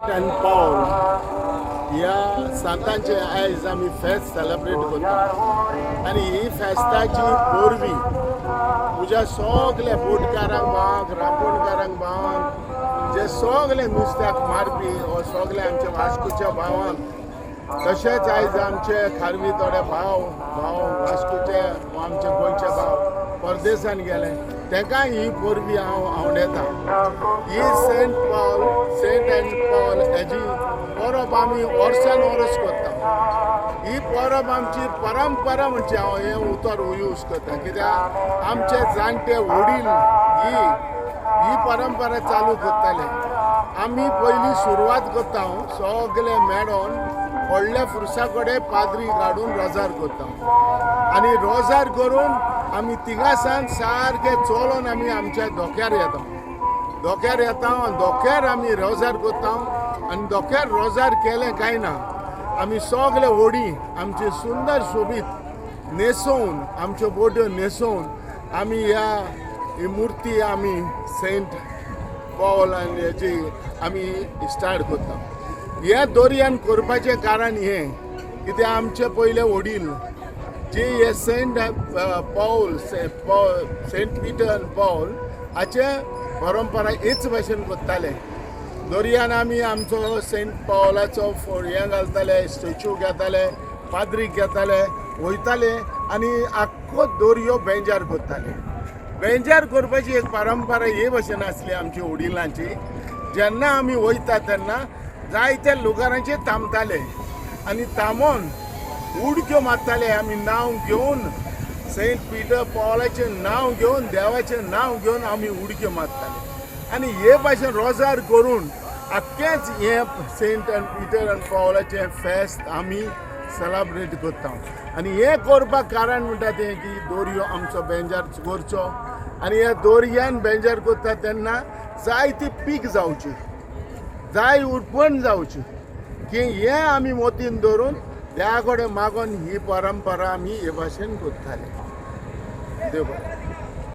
end Paul ह्या सांतांचे आयज आमी फेस्त सेलिब्रेट करता आनी ही फेस्ताची पोरवी तुज्या सगल्या बोटकारांक भावांक रांपोणकारांक भावांक जे सगळे नुस्त्याक मारपी हो सगळे आमच्या वास्कोच्या भावांक तशेंच आयज आमचे खारवी थोडे भाव वास्कोचे आमचे गोंयचे भाव परदेशान गेले तांकां ही पोरवी हांव आवडेता ही सेंट एंड पॉल हेजी परब आमी वर्सान वर्स करता ही परब आमची परंपरा म्हणजे हांव हें उतर यूज करता कित्याक आमचे जाणटे वडील ही परंपरा चालू करताले आमी पयलीं सुरवात करता सगळे मेळोन व्हडल्या फुरसा कडेन पाद्री काडून रोजार करता आनी रोजार करून आमी तिगासान सारके चलोन आमी आमच्या धोक्यार येता आनी धोक्यार आमी रोजार करता आनी धोक्यार रोजार केलें कांय ना आमी सगळे व्हडी आमची सुंदर सोबीत न्हेसोवन आमच्यो बोट्यो न्हेसोवन आमी ही मुर्ती आमी सेंट पॉल आनी हेची आमी स्टार्ट करता हे दोरयान करपाचें कारण हें कित्याक आमचे पयले वडील जे हे सेंट पीटर एंड पॉल हाचे परंपरा हेच भाशेन करताले दोरयान आमी आमचो सेंट पॉलाचो हें घालताले स्टॅच्यू घेताले पाद्रीक घेताले वयताले आनी आख्खो दोरयो बेंजार करताले बेंजार करपाची एक परंपरा हे भाशेन आसली आमच्या वडिलांची जेन्ना आमी वयता तेन्ना जायत्या लोकांचे थांबताले आनी थांबोन उडक्यो मारताले आमी नांव घेवन सेंट पीटर पॉलाचें नांव घेवन देवाचें नांव घेवन आमी उडक्यो मारताले आनी हे भाशेन रोजार करून आख्खेंच हें सेंट एंड पीटर एंड पॉलाचें फेस्त आमी सेलिब्रेट करता आनी हें करपाक कारण म्हणटा तें की दोरयो आमचो बेंजार करचो आनी ह्या दोरयान बेंजार करता तेन्ना जायती पीक जावची जाय उत्पन्न जावची की हें आमी मोतीन दवरून त्या कडेन मागोन ही परंपरा आमी हे भाशेन करताले देव बरें